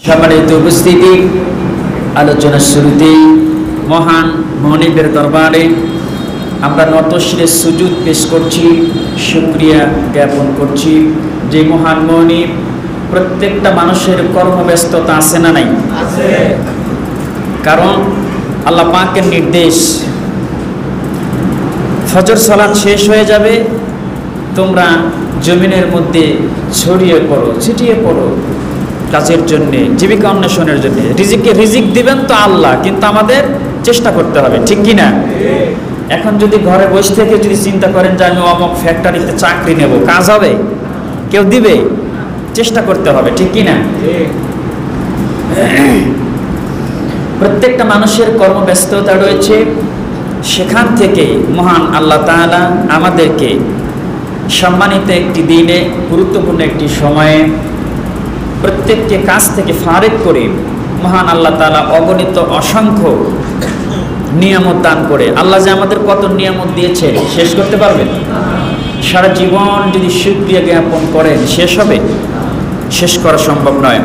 সম্মানিত উপস্থিতি, আলোচনার শুরুতেই মহান মনিবের দরবারে আমরা নতশিরে সুজুদ পেশ করছি, শুকরিয়া জ্ঞাপন করছি যে মহান মনিব প্রত্যেকটা মানুষের কর্মব্যস্ততা আছে না নাই? কারণ আল্লাহ পাকের নির্দেশ, ফজর সালাত শেষ হয়ে যাবে, তোমরা জমিনের মধ্যে ছড়িয়ে পড়ো, ছিটিয়ে পড়ো কাজের জন্যে, জীবিকা অন্বেষণের জন্য। রিজিক দিবেন তো আল্লাহ, কিন্তু আমাদের চেষ্টা করতে হবে, ঠিক কিনা? এখন যদি ঘরে বসে থেকে যদি চিন্তা করেন যে আমি অমুক ফ্যাক্টরিতে চাকরি নেব, কাজ হবে? কেউ দিবে? চেষ্টা করতে হবে, ঠিক কিনা? প্রত্যেকটা মানুষের কর্মব্যস্ততা রয়েছে, সেখান থেকে মহান আল্লাহ তাআলা আমাদেরকে সম্মানিত একটি দিনে, গুরুত্বপূর্ণ একটি সময়ে প্রত্যেককে কাজ থেকে ফারেক করে মহান আল্লাহ তাআলা অগণিত অসংখ্য নিয়ামত দান করে। আল্লাহ যে আমাদের কত নিয়ামত দিয়েছে শেষ করতে পারবেন? সারা জীবন যদি শুকরিয়া জ্ঞাপন করেন শেষ হবে? শেষ করা সম্ভব নয়।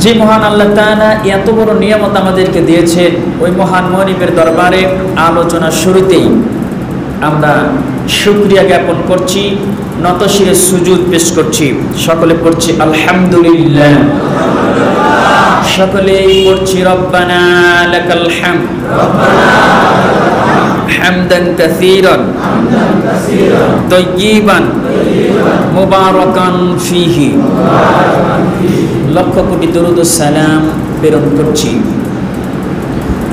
যে মহান আল্লাহ তাআলা এত বড় নিয়ামত আমাদেরকে দিয়েছেন, ওই মহান মনিবের দরবারে আলোচনার শুরুতেই আমরা শুকরিয়া জ্ঞাপন করছি, নতশিরে সুজুদ পেশ করছি। সকলে পড়ছি আলহামদুলিল্লাহ, সকলেই পড়ছি রব্বানা লাকাল হামদ হামদান কাসীরান তাইয়িবান মুবারাকান ফীহি। লক্ষ কোটি দরুদ ও সালাম প্রেরণ করছি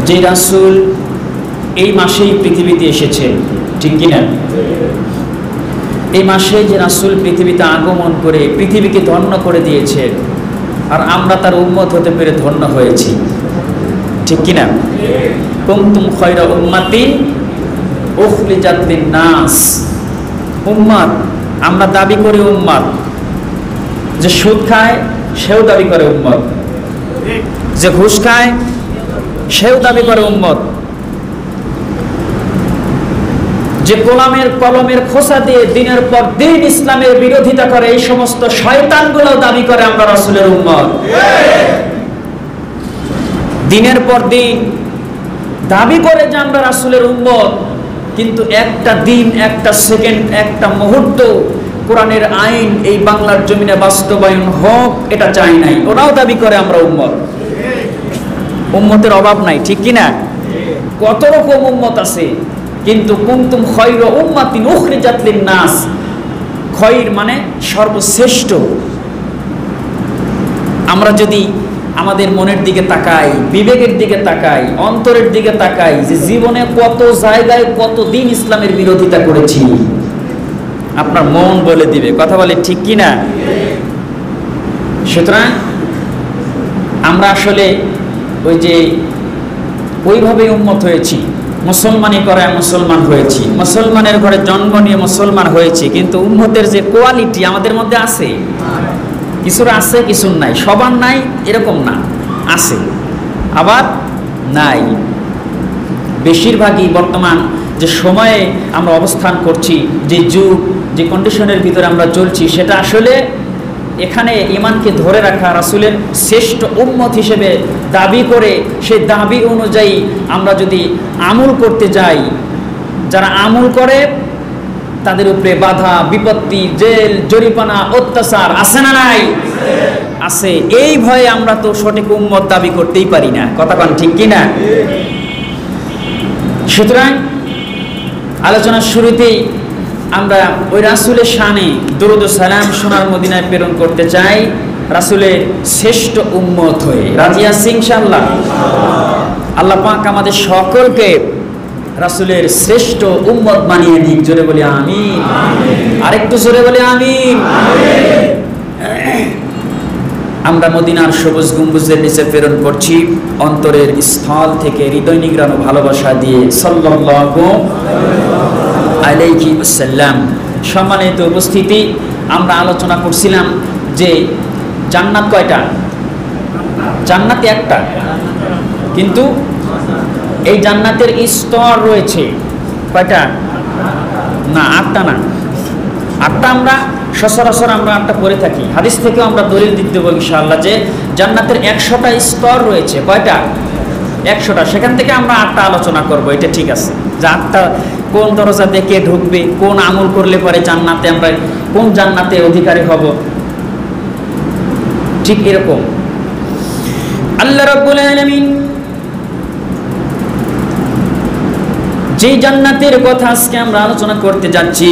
যে রাসূল এই মাসেই পৃথিবীতে এসেছেন, ঠিক কিনা? এই মাসে যে রাসূল পৃথিবীতে আগমন করে পৃথিবীকে ধন্য করে দিয়েছেন, আর আমরা তার উম্মত হতে পেরে ধন্য হয়েছি, ঠিক কিনা? কুনতুম খায়রা উম্মাতিন উখরিজাত লিন-নাস। উম্মত, আমরা দাবি করি উম্মত। যে সুদ খায় সেও দাবি করে উম্মত, যে ঘুষ খায় সেও দাবি করে উম্মত, যে গোলামের কলমের খোসা দিয়ে দিনের পর দিন ইসলামের বিরোধিতা করে, এই সমস্ত শয়তানগুলো দাবি করে আমরা রাসূলের উম্মত। দিনের পর দিন দাবি করে যে আমরা রাসূলের উম্মত, কিন্তু একটা দিন, একটা সেকেন্ড, একটা মুহূর্ত কোরআনের আইন এই বাংলার জমিনে বাস্তবায়ন হোক এটা চাই নাই। ওরাও দাবি করে আমরা উম্মত। উম্মতের অভাব নাই, ঠিক কিনা? কত রকম উম্মত আছে, কিন্তু কুনতুম খায়রা উম্মাতিন উখরিজাত লিন-নাস, খৈর মানে সর্বশ্রেষ্ঠ। আমরা যদি আমাদের মনের দিকে তাকাই, বিবেকের দিকে তাকাই, অন্তরের দিকে তাকাই, যে জীবনে কত জায়গায় কত দিন ইসলামের বিরোধিতা করেছি, আপনার মন বলে দিবে, কথা বলে, ঠিক কিনা? সুতরাং আমরা আসলে ওইভাবে উম্মত হয়েছি, মুসলমানি করায় মুসলমান হয়েছি, মুসলমানের ঘরে জন্ম নিয়ে মুসলমান হয়েছি, কিন্তু উম্মতের যে কোয়ালিটি আমাদের মধ্যে আছে, কিছুর আছে কিছুর নাই, সবার নাই এরকম না, আছে আবার নাই। বেশিরভাগই বর্তমান যে সময়ে আমরা অবস্থান করছি, যে যুগ, যে কন্ডিশনের ভিতরে আমরা চলছি, সেটা আসলে এখানে ঈমানকে ধরে রাখা, রাসূলের শ্রেষ্ঠ উম্মত হিসেবে দাবি করে সেই দাবি অনুযায়ী আমরা যদি আমল করতে যাই, যারা আমল করে তাদের উপরে বাধা, বিপত্তি, জেল, জরিমানা, অত্যাচার আছে না নাই? আছে। এই ভয়ে আমরা তো সঠিক উম্মত দাবি করতেই পারি না, কথা বলেন, ঠিক কিনা? সুতরাং আলোচনার শুরুতেই আমরা ওই রাসূলের শানে দরুদ ও সালাম সোনার মদিনায় প্রেরণ করতে চাই, রাসূলের শ্রেষ্ঠ উম্মত হয়ে। রাজি আছি ইনশাআল্লাহ? আল্লাহ পাক আমাদের সকলকে রাসূলের শ্রেষ্ঠ উম্মত বানিয়ে দিক। জোরে বলি আমিন। আরেকটু জোরে বলি আমিন। আমরা মদিনার সবুজ গম্বুজের নিচে প্রেরণ করছি অন্তরের স্থল থেকে হৃদয় নিংড়ানো ভালোবাসা দিয়ে, সাল্লাল্লাহু আলাইহি ওয়াসাল্লাম। সম্মানিত উপস্থিতি, আমরা আলোচনা করছিলাম যে জান্নাত কয়টা? জান্নাত একটা, কিন্তু এই জান্নাতের স্তর রয়েছে কয়টা? না, আটটা না। আটটা আমরা সচরাচর আমরা আটটা পড়ে থাকি, হাদিস থেকেও আমরা দলিল দিতে দেবো ইনশাআল্লাহ যে জান্নাতের 100টা স্তর রয়েছে। কয়টা? 100টা। সেখান থেকে আমরা 8টা আলোচনা করব, এটা ঠিক আছে। যে 8টা কোন দরজা দেখে ঢুকবে, কোন আমল করলে পরে জান্নাতে আমরা কোন জান্নাতে অধিকারী হব, ঠিক এরকম। আল্লাহ রাব্বুল আলামিন যে জান্নাতের কথা আজকে আমরা আলোচনা করতে যাচ্ছি,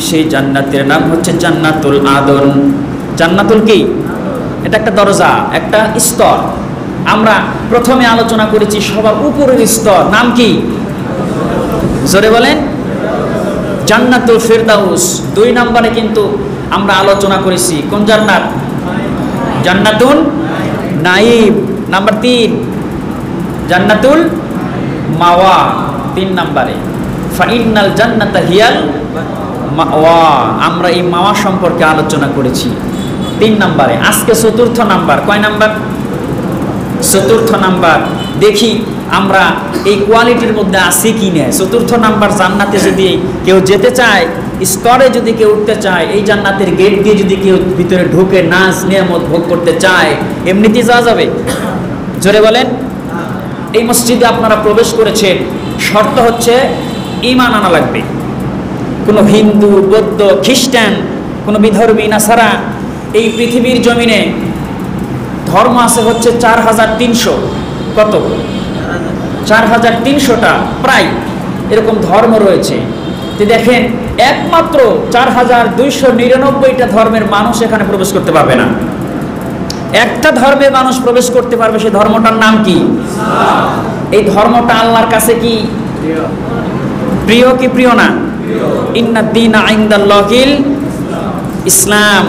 সেই জান্নাতের নাম হচ্ছে জান্নাতুল আদন। জান্নাতুল কি? এটা একটা দরজা, একটা স্তর। আমরা প্রথমে আলোচনা করেছি সবার উপরের স্তর, নাম কি? জোরে বলেন। জান্নাতুল ফিরদাউস। 2 নম্বরে কিন্তু আমরা আলোচনা করেছি কোন জান্নাত? জান্নাতুল নাঈম। নাম্বার 3 জান্নাতুল মাওয়া। 3 নম্বরে ফাইনাল জান্নাতা হিয়াল মাওয়া। আমরা এই মাওয়া সম্পর্কে আলোচনা করেছি 3 নম্বরে। আজকে 4র্থ নাম্বার। কয় নাম্বার? 4র্থ নাম্বার। দেখি আমরা এই কোয়ালিটির মধ্যে আছি কি না। 4র্থ নাম্বার, জান্নাতে যদি কেউ যেতে চায়, স্তরে যদি কেউ উঠতে চায়, এই জান্নাতের গেট দিয়ে যদি কেউ ভিতরে ঢুকে নাজ নিয়ামত ভোগ করতে চায়, এমনিতেই যাওয়া যাবে? জোরে বলেন। এই মসজিদে আপনারা প্রবেশ করেছেন, শর্ত হচ্ছে ঈমান আনা লাগবে। কোনো হিন্দু, বৌদ্ধ, খ্রিস্টান, কোনো বিধর্মী, নাসারা, এই পৃথিবীর জমিনে ধর্ম আছে হচ্ছে 4300। কত? 4300টা প্রায় এরকম ধর্ম রয়েছে। তো দেখেন, একমাত্র 4299টা ধর্মের মানুষ এখানে প্রবেশ করতে পারবে না। একটা ধর্মের মানুষ প্রবেশ করতে পারবে, সেই ধর্মটার নাম কি? এই ধর্মটা আল্লাহর কাছে কি প্রিয় কি প্রিয় না? ইন্নাদ-দীনা ইনদাল্লাহিল ইসলাম।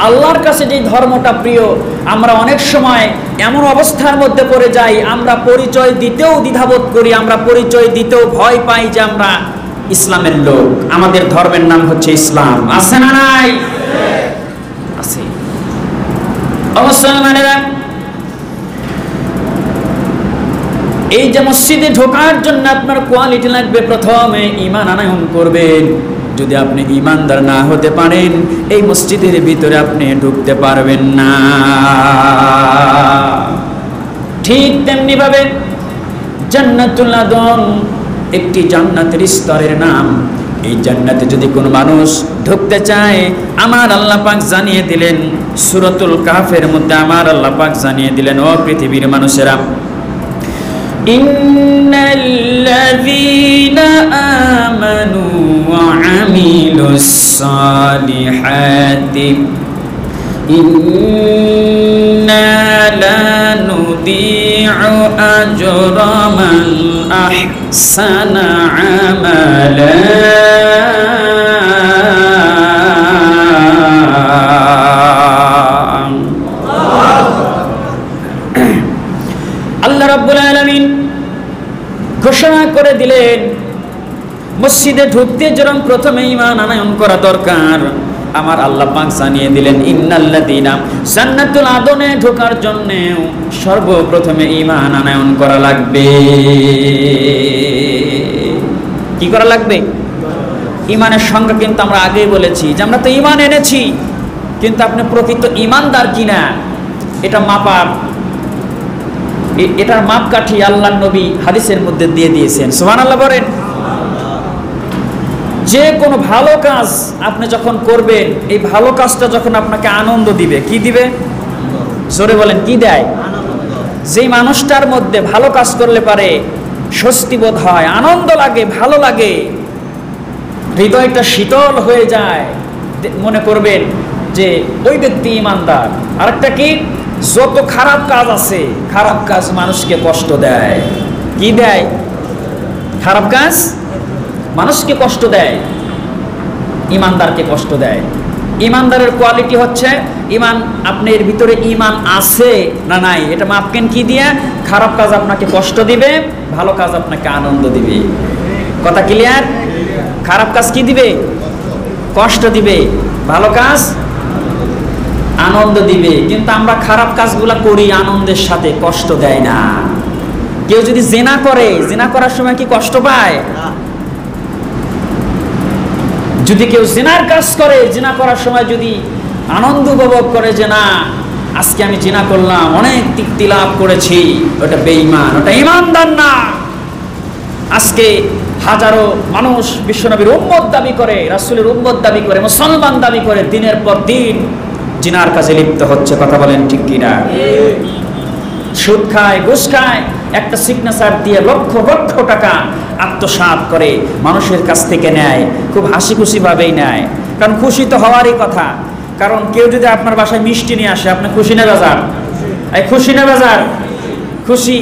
আল্লাহর কাছে যে ধর্মটা প্রিয়, আমরা অনেক সময় এমন অবস্থার মধ্যে পড়ে যাই, আমরা পরিচয় দিতেও দ্বিধাবোধ করি, আমরা পরিচয় দিতেও ভয় পাই যে আমরা ইসলামের লোক, আমাদের ধর্মের নাম হচ্ছে ইসলাম। আছে না নাই? আছে। মুসলমানেরা, এই যে মসজিদে ঢোকার জন্য আপনার কোয়ালিটি লাগবে, প্রথমে ঈমান আনয়ন করবেন। যদি আপনি ঈমানদার না হতে পারেন, এই মসজিদের ভিতরে আপনি ঢুকতে পারবেন না। ঠিক তেমনি ভাবে জান্নাতুল আদন একটি জান্নাতের স্তরের নাম। এই জান্নাতে যদি কোনো মানুষ ঢুকতে চায়, আমার আল্লাহ পাক জানিয়ে দিলেন সূরাতুল কাহফের মধ্যে, আমার আল্লাহ পাক জানিয়ে দিলেন, ও পৃথিবীর মানুষেরা, ইন্নাল্লাযীনা আমানু ওয়া আমিলুস সালিহাতি ইন্না লা নুদিউ আজরা মান আহসানা আমালা। আল্লাহ রাব্বুল আলামিন ঘোষণা করে দিলেন, মসজিদে ঢুকতে যেরকম প্রথমে ঈমান আনয়ন করা দরকার, আমার আল্লাহ পাক জানিয়ে দিলেন ইন্নাল্লাযীনা, জান্নাতুল আদনে ঢোকার জন্য সর্বপ্রথমে ঈমান আনয়ন করা লাগবে। কি করা লাগবে? ঈমানের সংজ্ঞা কিন্তু আমরা আগেই বলেছি যে আমরা তো ঈমান এনেছি, কিন্তু আপনি প্রকৃত ঈমানদার কিনা এটা মাপার, এটার মাপকাঠি আল্লাহর নবী হাদিসের মধ্যে দিয়ে দিয়েছেন। সুবহানাল্লাহ বলেন। যে কোনো ভালো কাজ আপনি যখন করবেন, এই ভালো কাজটা যখন আপনাকে আনন্দ দিবে, কি দিবে? জোরে বলেন, কি দেয়? যে মানুষটার মধ্যে ভালো কাজ করলে পারে স্বস্তি বোধ হয়, আনন্দ লাগে, ভালো লাগে, হৃদয়টা শীতল হয়ে যায়, মনে করবেন যে ওই ব্যক্তি ঈমানদার। আরেকটা কি? যত খারাপ কাজ আছে, খারাপ কাজ মানুষকে কষ্ট দেয়। কি দেয়? খারাপ কাজ মানুষকে কষ্ট দেয়, ঈমানদারকে কষ্ট দেয়। ঈমানদারের কোয়ালিটি হচ্ছে ঈমান, আপনার ভিতরে ঈমান আছে না নাই, এটা মাপকেন কি দিয়ে? খারাপ কাজ আপনাকে কষ্ট দিবে, ভালো কাজ আপনাকে আনন্দ দিবে। কথা ক্লিয়ার? খারাপ কাজ কি দিবে? কষ্ট দিবে, ভালো কাজ আনন্দ দিবে। কিন্তু আমরা খারাপ কাজগুলো করি আনন্দের সাথে, কষ্ট দেয় না। কেউ যদি জিনা করে, জিনা করার সময় কি কষ্ট পায়? যদি কেউ জিনার কাজ করে, জিনা করার সময় যদি আনন্দ উপভোগ করে যে না আজকে আমি জিনা করলাম, অনেক তৃপ্তি লাভ করেছি, ওটা বেঈমান, ওটা ঈমানদার না। আজকে হাজারো মানুষ বিশ্বনবীর উম্মত দাবি করে, রাসূলের উম্মত দাবি করে, মুসলমান দাবি করে, দিনের পর দিন জিনার কাজে লিপ্ত হচ্ছে। কথা বলেন ঠিক কিনা? সুদ খায়, ঘুষ খায়, একটা সিগনেচার দিয়ে লক্ষ লক্ষ টাকা আত্মসাৎ করে মানুষের কাছ থেকে নেয়, খুব হাসি খুশি ভাবেই নেয়। কারণ খুশি তো হওয়ারই কথা। কারণ কেউ যদি আপনার বাসায় মিষ্টি নিয়ে আসে, আপনি খুশি না বেজার? এই খুশি না বেজার? খুশি।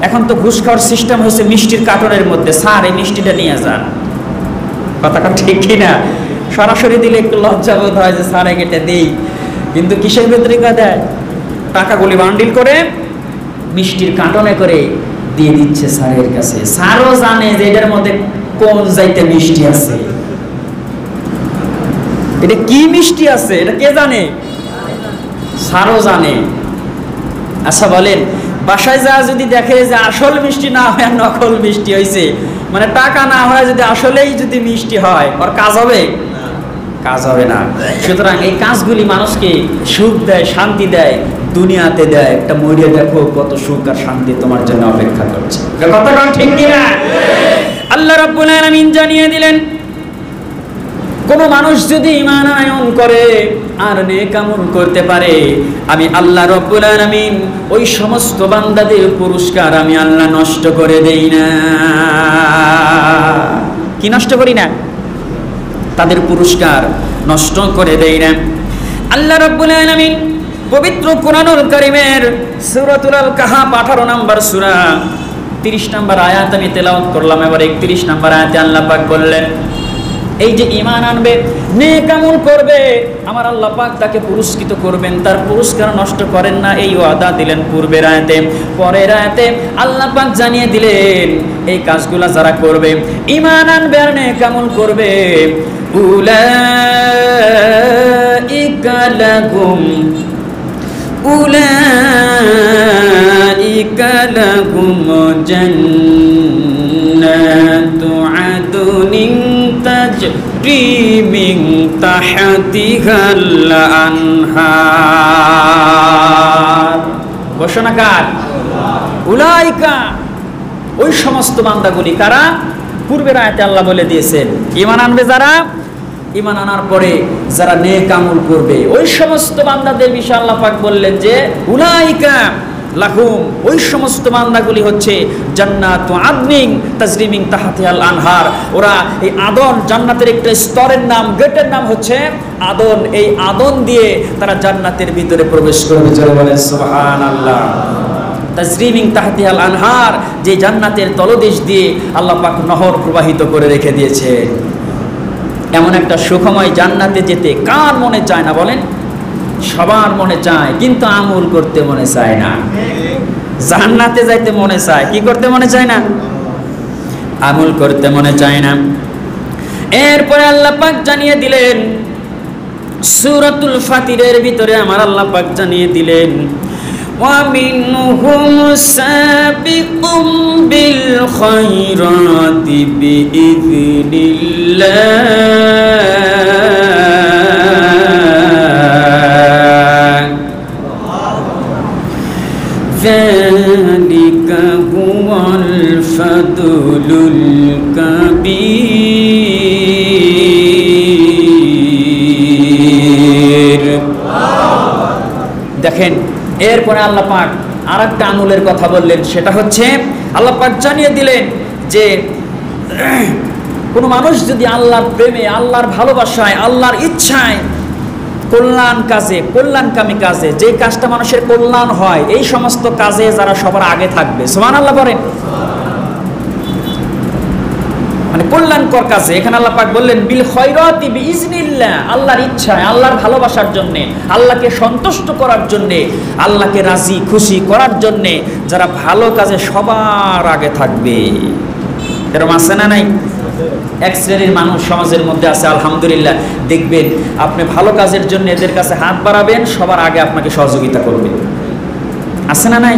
এখন তো ঘুষ খাওয়ার সিস্টেম হয়েছে মিষ্টির কার্টনের মধ্যে, স্যার এই মিষ্টিটা নিয়ে যান। কথাটা ঠিক কিনা? সরাসরি দিলে একটু লজ্জা বোধ হয় যে স্যার এটা দেই, কিন্তু কিসের ভেতরে দেয়? টাকাগুলি বান্ডিল করে মিষ্টির কার্টনে করে দিয়ে দিচ্ছে স্যারের কাছে। স্যারও জানে যে এটার মধ্যে কোন যাইতে মিষ্টি আছে, এটা কি মিষ্টি আছে এটা কে জানে? স্যারও জানে। আচ্ছা বলেন, বাসায় যা যদি দেখে যে আসল মিষ্টি না হয় নকল মিষ্টি হয়েছে, মানে টাকা না হয় যদি আসলেই যদি মিষ্টি হয়, ওর কাজ হবে? কাজ হবে না। সুতরাং এই কাজগুলি মানুষকে সুখ দেয়, শান্তি দেয়, দুনিয়াতে দেয়। একটা মরিয়া দেখো কত সুখ আর শান্তি তোমার জন্য অপেক্ষা করছে। কথাটা ঠিক কিনা? আল্লাহ রাব্বুল আলামিন জানিয়ে দিলেন, কোন মানুষ যদি ঈমান আনয়ন করে আর নেক আমল করতে পারে, আমি আল্লাহ রাব্বুল আলামিন ওই সমস্ত বান্দাদের পুরস্কার আমি আল্লাহ নষ্ট করে দেই না। কি নষ্ট করি না? তাদের পুরস্কার নষ্ট করে দেই না। আল্লাহ রাব্বুল আলামিন পবিত্র কোরআনুল কারীমের সূরাতুল আল কাহাফ 18 নম্বর সূরা 30 নম্বর আয়াত আমি তেলাওয়াত করলাম। এবার 31 নম্বর আয়াতে আল্লাহ পাক বললেন, এই যে ঈমান আনবে, নেক আমল করবে, আমার আল্লাহ পাক তাকে পুরস্কৃত করবেন, তার পুরস্কার নষ্ট করেন না, এই ওয়াদা দিলেন পূর্বের আয়াতে। পরের আয়াতে আল্লাহ পাক জানিয়ে দিলেন এই কাজগুলো যারা করবে, ঈমান আনবে আর নেক আমল করবে, উলাইকা লাহুম জান্নাতু আদনিন তাজরি মিন তাহতিহাল আনহার। ঘোষণাকার উলাইকা, ওই সমস্ত বান্দাগুলি কারা? পূর্বের আয়াতে আল্লাহ বলে দিয়েছেন, ঈমান আনবে যারা, ঈমান আনার পরে যারা নেক আমল করবে, ওই সমস্ত বান্দাদের বিষয়ে আল্লাহ পাক বললেন যে উলাইকা লাহুম, ওই সমস্ত বান্দাগুলি হচ্ছে জান্নাতু আদনিন তাজরি মিন তাহতিহাল আনহার। ওরা এই আদন, জান্নাতের একটা স্তরের নাম, গেটের নাম হচ্ছে আদন। এই আদন দিয়ে তারা জান্নাতের ভিতরে প্রবেশ করবে। জোরে বলেন সুবহানাল্লাহ। তাজরি মিন তাহতিহাল আনহার, যে জান্নাতের তলদেশ দিয়ে আল্লাহ পাক নহর প্রবাহিত করে রেখে দিয়েছে। এমন একটা সুখময় জান্নাতে যেতে কার মনে চায় না বলেন? সবার মনে চায়, কিন্তু আমল করতে মনে চায় না। জান্নাতে যাইতে মনে চায়, কি করতে মনে চায় না? আমল করতে মনে চায় না। এরপরে আল্লাহ পাক জানিয়ে দিলেন সূরাতুল ফাতিরের ভিতরে আমার আল্লাহ পাক জানিয়ে দিলেন, ওয়া মিনহুম সাবিকুম বিল খায়রাতি বিইذনিল্লাহ, যালিকা হুয়াল ফাদলুল কাবীর। দেখেন, এরপরে আল্লাহ পাক আর একটা আমলের কথা বললেন, সেটা হচ্ছে আল্লাহ পাক জানিয়ে দিলেন যে কোনো মানুষ যদি আল্লাহর প্রেমে, আল্লাহর ভালোবাসায়, আল্লাহর ইচ্ছায় কল্যাণ কাজে, কল্যাণকামী কাজে, যে কাজটা মানুষের কল্যাণ হয়, এই সমস্ত কাজে যারা সবার আগে থাকবে, সুবহানাল্লাহ বলেন, মানে কল্যাণকর কাজে। এখানে আল্লাহ পাক বললেন বিল খায়রাতি বিইজনিল্লাহ, আল্লাহর ইচ্ছায়, আল্লাহর ভালোবাসার জন্যে, আল্লাহকে সন্তুষ্ট করার জন্যে, আল্লাহকে রাজি খুশি করার জন্যে যারা ভালো কাজে সবার আগে থাকবে। এরকম আছে না নাই? এক শ্রেণীর মানুষ সমাজের মধ্যে আছে, আলহামদুলিল্লাহ, দেখবেন আপনি ভালো কাজের জন্য এদের কাছে হাত বাড়াবেন, সবার আগে আপনাকে সহযোগিতা করবে। আছে না নাই?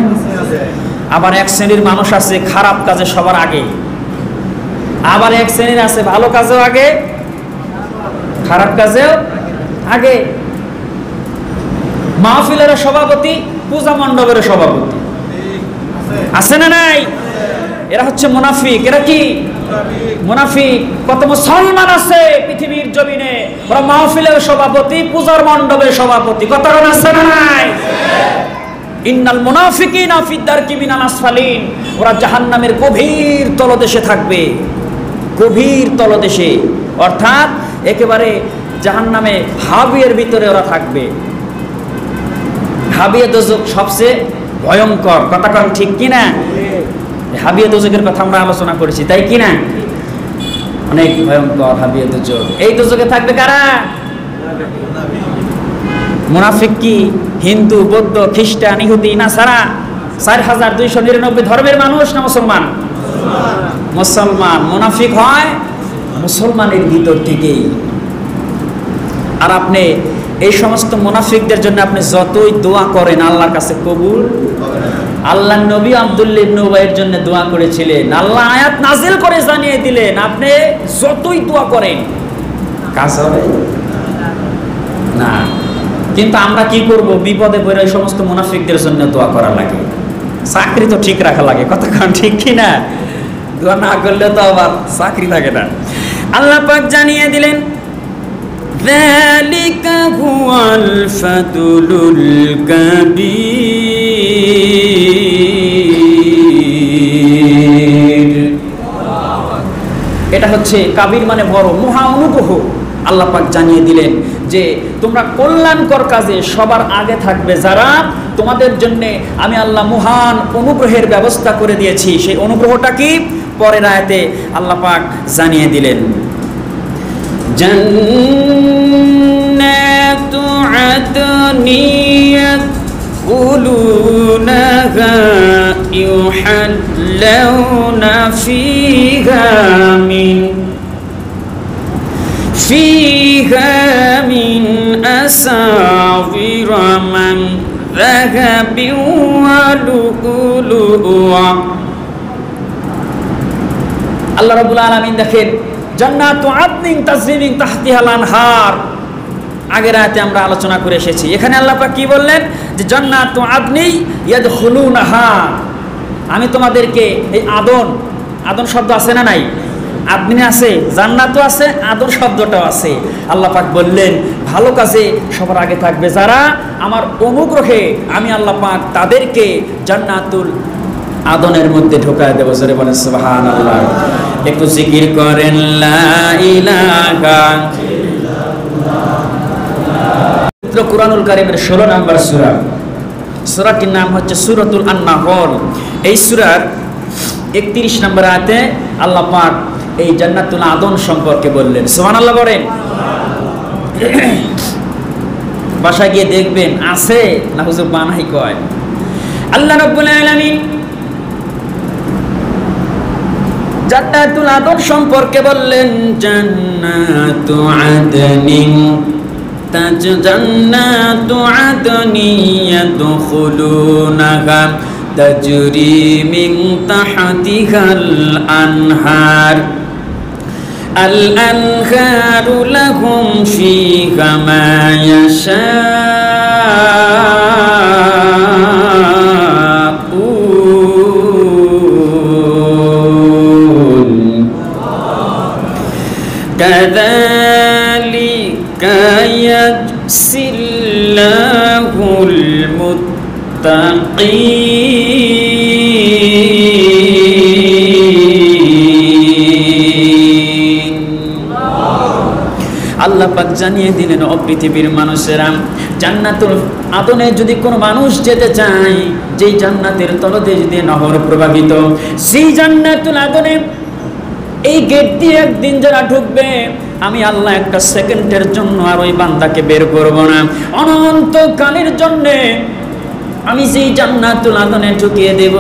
আবার এক শ্রেণীর মানুষ আছে খারাপ কাজে সবার আগে, আবার এক শ্রেণীর আছে ভালো কাজেও আগে, খারাপ কাজেও আগে। মাহফিলের সভাপতি, পূজা মণ্ডপের সভাপতি, আছে না নাই? এরা হচ্ছে মুনাফিক। এরা কি মুনাফিক? কত মুসলমান আছে পৃথিবীর জমিনে, ওরা মাহফিলের সভাপতি, পূজার মণ্ডপের সভাপতি, কতজন আছে না নাই? ইন্নাল মুনাফিকিনা ফি দারকি মিনাল আসফালিন, ওরা জাহান্নামের গভীর তলদেশে থাকবে, গভীর তলদেশে, অর্থাৎ একেবারে জাহান্নামে হাবিয়ের ভিতরে ওরা থাকবে। হাবিয়ে দোজক সবচেয়ে ভয়ঙ্কর, কথা কন ঠিক কিনা? হাবিয়ে দোজকের কথা আমরা আলোচনা করেছি, তাই কিনা? অনেক ভয়ঙ্কর হাবিয়ে দোজক। এই দোজকে থাকবে কারা? মুনাফিক কি হিন্দু, বৌদ্ধ, খ্রিস্টান, ইহুদি, নাসারা, 4299 ধর্মের মানুষ না মুসলমান? মুসলমান। মুনাফিক হয় মুসলমানের ভিতর থেকেই। আর আপনি এই সমস্ত মুনাফিকদের জন্য আপনি যতই দোয়া করেন আল্লাহর কাছে কবুল। আল্লাহ নবী আব্দুল্লাহ ইবনে উবাইয়ের জন্য দোয়া করেছিলেন, আল্লাহ আয়াত নাজিল করে জানিয়ে দিলেন, আপনি যতই দোয়া করেন কাজ হবে না। কিন্তু আমরা কি করব? বিপদে পড়ে ওই সমস্ত মুনাফিকদের জন্য দোয়া করা লাগে। চাকরি তো ঠিক রাখা লাগে, কথা কারণ ঠিক কিনা? দোয়া না করলে তো আবার চাকরি থাকে না। আল্লাহ পাক জানিয়ে দিলেন, যালিকা হুয়াল ফাদলুল কাবীর। এটা হচ্ছে কাবীর মানে বড়, মহা অনুগ্রহ। আল্লাহ পাক জানিয়ে দিলেন যে তোমরা কল্যাণকর কাজে সবার আগে থাকবে যারা, তোমাদের জন্য আমি আল্লাহ মহান অনুগ্রহের ব্যবস্থা করে দিয়েছি। সেই অনুগ্রহটা কি? পরের আয়াতে আল্লাহ পাক জানিয়ে দিলেন, জান্নাতু আদনি ইয়াদখুলুনাহা ইউহাল্লাউনা فيها من أساور من ذهب ولؤلؤا। আল্লাহ রাব্বুল আলামিন দেখেন, জান্নাতু আদনিন তাজরি মিন তাহতিহাল আনহার, আগের আয়াতে আমরা আলোচনা করে এসেছি। এখানে আল্লাহ পাক কি বললেন? যে জান্নাতু আদনি ইয়াদখুলুনাহা, আমি তোমাদেরকে এই আদন, আদন শব্দ আছে না নাই? আদমিনে আছে, জান্নাতও আছে, আদর শব্দটাও আছে। আল্লাহ পাক বললেন ভালো কাজে সবার আগে থাকবে যারা, আমার অনুগ্রহে আমি আল্লাহ পাক তাদেরকে জান্নাতুল আদনের মধ্যে ঢোকায় দেব। জোরে বলেন সুবহানাল্লাহ। একটু জিকির করেন লা ইলাহা ইল্লাল্লাহ। কুরআনুল কারীমের 16 নম্বর সূরা, সূরাটির নাম হচ্ছে সূরাতুল আন-নাহল। এই সূরার 31 নম্বর আয়াতে আল্লাহ পাক এই জান্নাতুল আদন সম্পর্কে বললেন। সুবহানাল্লাহ বলেন। বাসায় গিয়ে দেখবেন আছে না হুজুর বানাই কয়। আল্লাহ রাব্বুল আলামিন জান্নাতুল আদন সম্পর্কে বললেন, জান্নাতু আদনিন জান্নাতু আদনি ইয়াদখুলুনাহা তাজরি মিন তাহতিহাল আনহার الأنهار لهم فيها ما يشاءون كذلك يجزي الله المتقين। আল্লাহ পাক জানিয়ে দিলেন, ও পৃথিবীর মানুষেরা, জান্নাতুল আদনে যদি কোনো মানুষ যেতে চায়, যেই জান্নাতের তলদেশ দিয়ে নহর প্রবাহিত, সেই জান্নাতুল আদনে এই গেট দিয়ে একদিন যারা ঢুকবে, আমি আল্লাহ একটা সেকেন্ডের জন্য আর ওই বান্দাকে বের করব না। অনন্তকালের জন্যে আমি যেই জান্নাতুল আদনে ঢুকিয়ে দেব।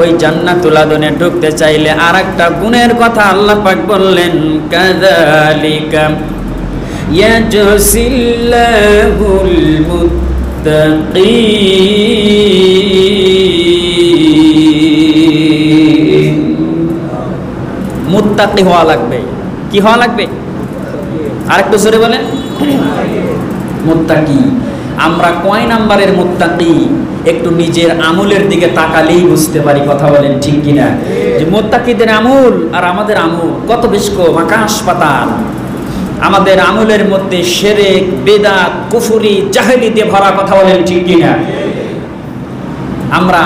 ওই জান্নাতুল আদনে ঢুকতে চাইলে আর একটা গুণের কথা আল্লাহ পাক বললেন, কাযালিকা ইয়াজসিল্লাহুল মুত্তাকিন। মুত্তাকি হওয়া লাগবে। কি হওয়া লাগবে? আরেকটু জোরে বলেন, মুত্তাকি। আমরা কয় নাম্বারের মুত্তাকি একটু নিজের আমলের দিকে তাকালেই বুঝতে পারি, কথা বলেন ঠিক কিনা? যে মুত্তাকিদের আমল আর আমাদের আমল কত বেশ কম, আকাশ পাতাল। আমাদের আমলের মধ্যে শিরক, বিদআত, কুফরি, জাহেলি দিয়ে ভরা, কথা বলেন ঠিক কিনা? আমরা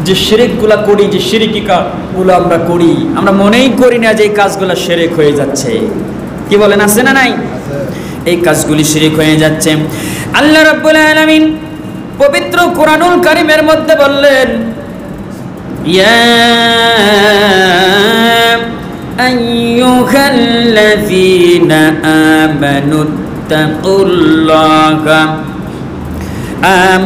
যে শিরকগুলা করি, যে শিরকি কাজগুলো আমরা করি, আমরা মনেই করি না যে এই কাজগুলো শিরক হয়ে যাচ্ছে। কি বলেন, আছে না নাই? এই কাজগুলি শিরক হয়ে যাচ্ছে। আল্লাহ রাব্বুল আলামিন পবিত্র কোরআনুল কারীমের মধ্যে বললেন, ইয়া আইয়ুহাল্লাযীনা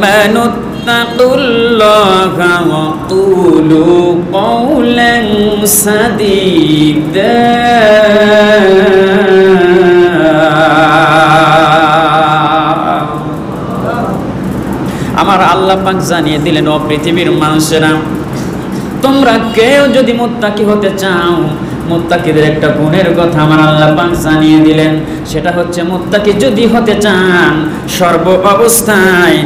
আমানুত্তাকুল্লাহা ওয়া কুলু কওলান সাদীদা। আমার আল্লাহ পাক জানিয়ে দিলেন, ও পৃথিবীর মানুষেরা, তোমরা কেউ যদি মুত্তাকি হতে চাও, মুত্তাকিদের একটা গুণের কথা আমার আল্লাহ পাক জানিয়ে দিলেন। সেটা হচ্ছে, মুত্তাকি যদি হতে চান সর্ব অবস্থায়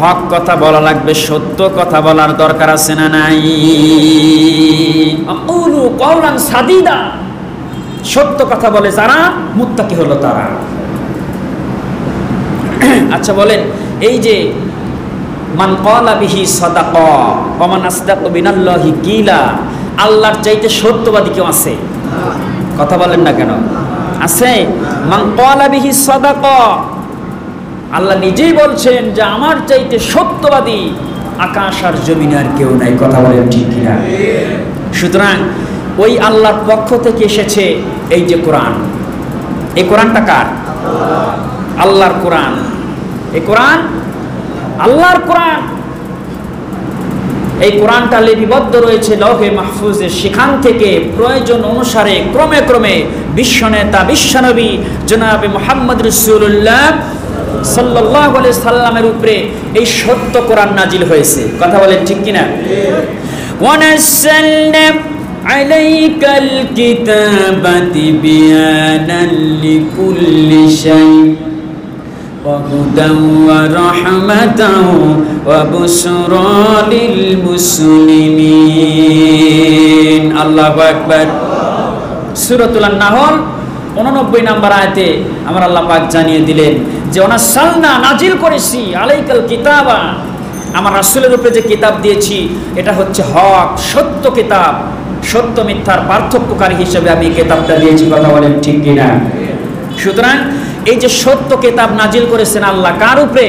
হক কথা বলা লাগবে, সত্য কথা বলার দরকার আছে না নাই? আকুলু কওলান সাদীদা, সত্য কথা বলে যারা মুত্তাকি হলো তারা। আচ্ছা বলেন, এই যে মান ক্বালা বিহি সাদাকা ওয়া মান আসদাকু বিনাল্লাহি কিলা, আল্লাহর চাইতে সত্যবাদী কেউ আছে? কথা বলেন না কেন? আছে। মান ক্বালা বিহি সাদাকা, আল্লাহ নিজেই বলছেন যে আমার চাইতে সত্যবাদী আকাশ আর জমিন আর কেউ নাই, কথা বলেন ঠিক কিনা? সুতরাং ওই আল্লাহর পক্ষ থেকে এসেছে এই যে কোরআন। এই কোরআনটা কার? আল্লাহর কোরআন। এই কোরআন আল্লাহর কোরআন। এই কোরআনটা লিপিবদ্ধ রয়েছে লৌহে মাহফুজে। সেখান থেকে প্রয়োজন অনুসারে ক্রমে ক্রমে বিশ্বনেতা, বিশ্বনবী জনাবে মুহাম্মদ রাসূলুল্লাহ সাল্লাল্লাহু আলাইহি সাল্লামের উপরে এই সত্য কোরআন নাজিল হয়েছে, কথা বলেন ঠিক কিনা? ওয়া নাযালনা আলাইকাল কিতাবা তিবয়ানাল লিকুল্লি শাই ওয়া হুদান ওয়া রাহমাতান ওয়া বুশরা লিল মুসলিমিন। আল্লাহু আকবার। সূরাতুল নাহল 89 নম্বর আয়াতে আমার আল্লাহ পাক জানিয়ে দিলেন যে ওনাসালনা, নাজিল করেছি, আলাইকাল কিতাবা, আমার রাসূলের উপরে যে কিতাব দিয়েছি এটা হচ্ছে হক, সত্য কিতাব। সত্য মিথ্যার পার্থক্যকারী হিসেবে আমি কিতাবটা দিয়েছি, কথা বলেন ঠিক কিনা? সুতরাং এই যে সত্য কিতাব নাজিল করেছেন আল্লাহ কার উপরে?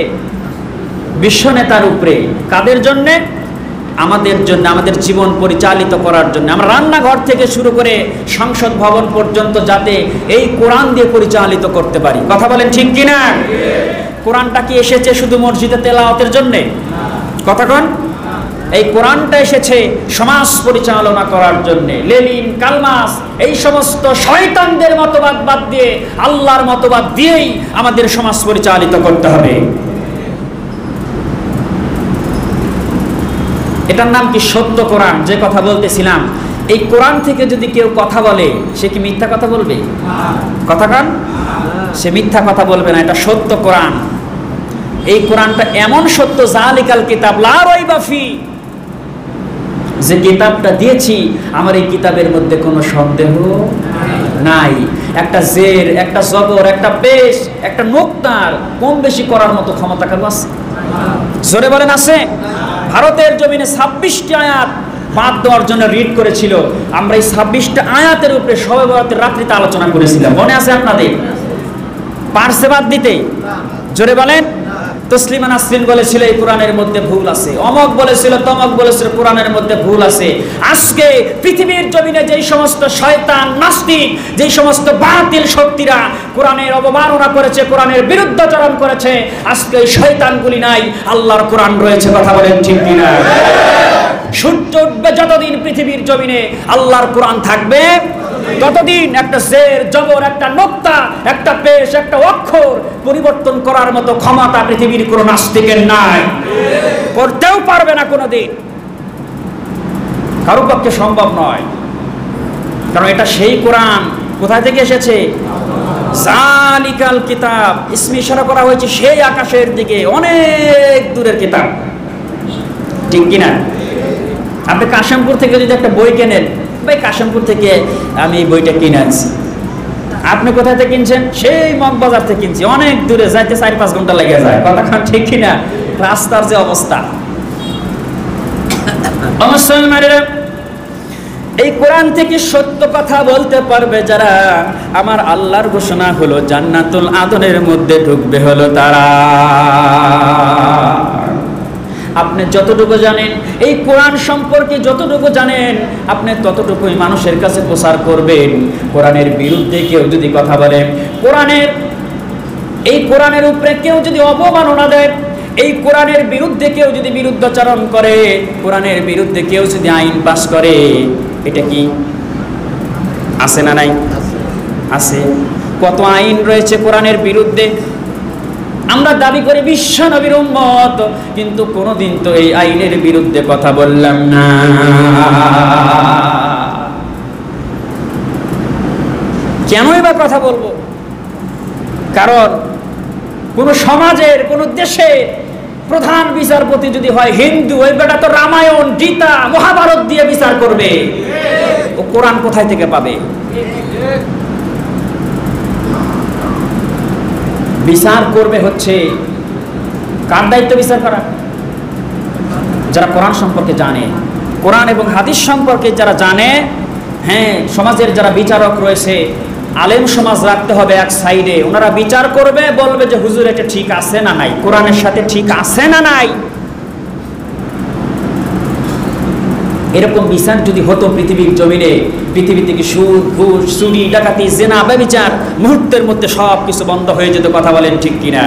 বিশ্বনেতার উপরে। কাদের জন্যে? আমাদের জন্য, আমাদের জীবন পরিচালিত করার জন্য। আমরা রান্নাঘর থেকে শুরু করে সংসদ ভবন পর্যন্ত যাতে এই কোরআন দিয়ে পরিচালিত করতে পারি, কথা বলেন ঠিক কিনা? কোরআনটা কি এসেছে শুধু মসজিদে তেলাওয়াতের জন্যে? কথা কন। এই কোরআনটা এসেছে সমাজ পরিচালনা করার জন্যে। লেনিন, কালমাস, এই সমস্ত শয়তানদের মতবাদ বাদ দিয়ে আল্লাহর মতবাদ দিয়েই আমাদের সমাজ পরিচালিত করতে হবে। এটার নাম কি? সত্য কোরআন। যে কথা বলতেছিলাম, এই কোরআন থেকে যদি কেউ কথা বলে সে কি মিথ্যা কথা বলবে? কথা কান। সে মিথ্যা কথা বলবে না, এটা সত্য কোরআন। এই কোরআনটা এমন সত্য, জালিকাল কিতাব লা রাইবা ফি, যে কিতাবটা দিয়েছি আমার এই কিতাবের মধ্যে কোনো সন্দেহ নাই। একটা জের, একটা জবর, একটা পেশ, একটা নোক্তার কম বেশি করার মতো ক্ষমতা কারো আছে? জোরে বলেন আছে? ভারতের জমিনে 26টি আয়াত বাদ দেওয়ার জন্য রিড করেছিল। আমরা এই 26টা আয়াতের উপরে শবে বরাতের রাত্রিতে আলোচনা করেছিলাম, মনে আছে আপনাদের? পারছে বাদ দিতে? জোরে বলেন। তসলিমা নাসরিন বলেছিল এই কোরআনের মধ্যে ভুল আছে, অমক বলেছিল, তমক বলেছিল কোরআনের মধ্যে ভুল আছে। আজকে পৃথিবীর জমিনে যেই সমস্ত শয়তান, নাস্তিক, যেই সমস্ত বাতিল শক্তিরা কোরআনের অবমাননা করেছে, কোরআনের বিরুদ্ধাচরণ করেছে, আজকে এই শয়তানগুলি নাই, আল্লাহর কোরআন রয়েছে, কথা বলেন ঠিক কিনা? সূর্য উঠবে যতদিন পৃথিবীর জমিনে আল্লাহর কোরআন থাকবে ততদিন একটা জের, জবর, একটা নোক্তা, একটা পেশ, একটা অক্ষর পরিবর্তন করার মতো ক্ষমতা পৃথিবীর কোন নাস্তিকের নাই, করতেও পারবে না কোনোদিন, কারো পক্ষে সম্ভব নয়। কারণ এটা সেই কোরআন কোথায় থেকে এসেছে? জালিকাল কিতাব, ইসমে ইশারা করা হয়েছে সেই আকাশের দিকে, অনেক দূরের কিতাব, ঠিক কিনা? আপনি কাশিমপুর থেকে যদি একটা বই কেনেন, ভাই কাশিমপুর থেকে আমি এই বইটা কিনে আনছি, আপনি কোথা থেকে কিনছেন? সেই মগবাজার থেকে কিনছি, অনেক দূরে, যাইতে 4-5 ঘন্টা লেগে যায়, কথা ঠিক কিনা? রাস্তার যে অবস্থা। মুসলমানেরা, এই কোরআন থেকে সত্য কথা বলতে পারবে যারা, আমার আল্লাহর ঘোষণা হলো জান্নাতুল আদনের মধ্যে ঢুকবে হলো তারা। আপনি যতটুকু জানেন এই কোরআন সম্পর্কে, যতটুকু জানেন আপনি ততটুকুই মানুষের কাছে প্রচার করবেন। কোরআনের বিরুদ্ধে কেউ যদি কথা বলে, কোরআনের উপরে কেউ যদি অবমাননা দেয়, এই কোরআনের বিরুদ্ধে কেউ যদি বিরুদ্ধাচরণ করে, কোরআনের বিরুদ্ধে কেউ যদি আইন পাস করে, এটা কি আছে না নাই? আছে। কত আইন রয়েছে কোরআনের বিরুদ্ধে। আমরা দাবি করি বিশ্ব নবীর উম্মত, কিন্তু কোনোদিন তো এই আইনের বিরুদ্ধে কথা বললাম না। কেনই বা কথা বলবো? কারণ কোন সমাজের, কোন দেশের প্রধান বিচারপতি যদি হয় হিন্দু, ওই বেটা তো রামায়ণ, গীতা, মহাভারত দিয়ে বিচার করবে, ও কোরআন কোথায় থেকে পাবে? বিচার করবে হচ্ছে কার দায়িত্ব? বিচার করা যারা কোরআন সম্পর্কে জানে, কোরআন এবং হাদিস সম্পর্কে যারা জানে। হ্যাঁ, সমাজের যারা বিচারক রয়েছে, আলেম সমাজ রাখতে হবে এক সাইডে, ওনারা বিচার করবে, বলবে যে হুজুর এটা ঠিক আছে না নাই, কোরআনের সাথে ঠিক আছে না নাই। এরকম বিচার যদি হতো পৃথিবীর জমিনে, পৃথিবী থেকে সুদ, ঘুষ, চুরি, ডাকাতি, জেনা, ব্যভিচার মুহূর্তের মধ্যে সব কিছু বন্ধ হয়ে যেত। কথা বলেন ঠিক কিনা?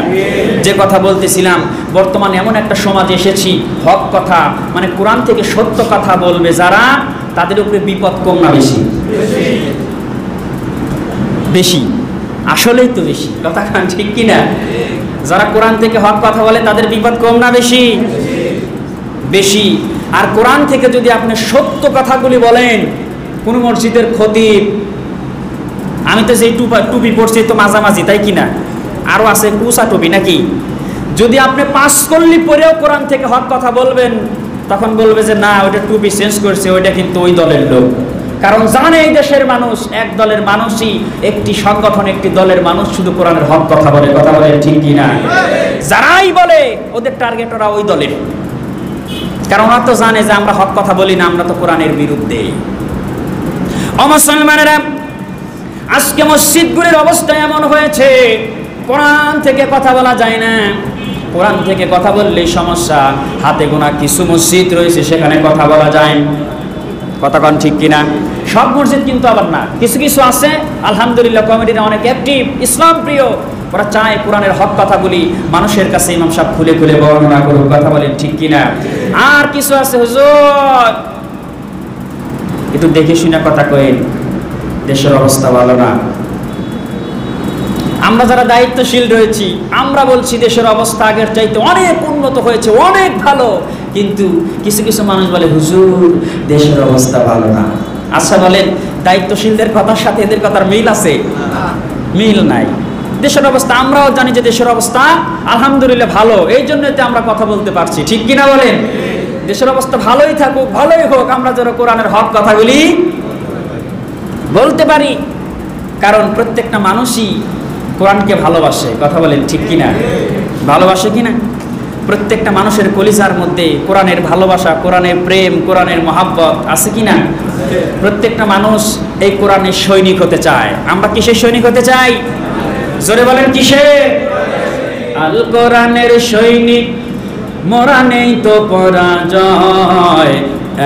যে কথা বলতেছিলাম, বর্তমানে এমন একটা সমাজে এসেছি, হক কথা মানে কোরআন থেকে সত্য কথা বলবে যারা, তাদের উপরে বিপদ কম না বেশি? বেশি, আসলেই তো বেশি। কথা খান ঠিক কিনা? যারা কোরআন থেকে হক কথা বলে তাদের বিপদ কম না বেশি? বেশি। আর কোরআন থেকে যদি আপনি সত্য কথাগুলি বলেন, কোন মসজিদের খতিব, আমি তো সেই টুপি পড়ছি তো মাঝামাঝি, তাই কিনা? আরো আছে কুসা টুপি নাকি? যদি আপনি 5 কল্লি পরেও কোরআন থেকে হক কথা বলবেন, তখন বলবে যে না, ওইটা টুপি চেঞ্জ করছে, ওইটা কিন্তু ওই দলের লোক। কারণ জানে এই দেশের মানুষ, এক দলের মানুষই, একটি সংগঠন, একটি দলের মানুষ শুধু কোরআনের হক কথা বলে। কথা বলে ঠিক কিনা? যারাই বলে ওদের টার্গেট ওরা ওই দলের, কারণ ওরা তো জানে যে আমরা হক কথা বলি না, আমরা তো কোরআনের বিরুদ্ধে। মুসলমানেরা, আজকে মসজিদগুলির অবস্থা এমন হয়েছে, কোরআন থেকে কথা বলা যায় না। কোরআন থেকে কথা বললেই সমস্যা। হাতে গোনা কিছু মসজিদ রয়েছে সেখানে কথা বলা যায়। কথা কন ঠিক কিনা? সব মসজিদ কিন্তু আবার না, কিছু কিছু আছে আলহামদুলিল্লাহ, কমিটিরা অনেক অ্যাক্টিভ, ইসলাম প্রিয়, ওরা চায় কোরআনের হক কথাগুলি মানুষের কাছে ইমাম সাহেব খুলে খুলে বর্ণনা করুক। কথা বলেন ঠিক কিনা? আর কিছু আছে হুজুর একটু দেখে শুনে কথা কইন, দেশের অবস্থা ভালো না। আমরা যারা দায়িত্বশীল রয়েছি, আমরা বলছি দেশের অবস্থা আগের চাইতে অনেক উন্নত হয়েছে, অনেক ভালো, কিন্তু কিছু কিছু মানুষ বলে হুজুর দেশের অবস্থা ভালো না। আচ্ছা বলেন, দায়িত্বশীলদের কথার সাথে এদের কথার মিল আছে? মিল নাই। দেশের অবস্থা আমরাও জানি যে দেশের অবস্থা আলহামদুলিল্লাহ ভালো, এই জন্য আমরা কথা বলতে পারছি, ঠিক কিনা বলেন? দেশের অবস্থা ভালোই থাকুক, ভালোই হোক, আমরা যারা কোরআনের হক কথাগুলি বলতে পারি, কারণ প্রত্যেকটা মানুষই কোরআনকে ভালোবাসে। কথা বলেন ঠিক কিনা? ভালোবাসে কিনা? প্রত্যেকটা মানুষের কলিজার মধ্যে কোরআনের ভালোবাসা, কোরআনের প্রেম, কোরআনের মহাব্বত আছে কিনা? প্রত্যেকটা মানুষ এই কোরআনের সৈনিক হতে চায়। আমরা কিসের সৈনিক হতে চাই? জোরে বলেন কিসের? আল কোরআনের সৈনিক, মোরা নেই তো পরাজয়,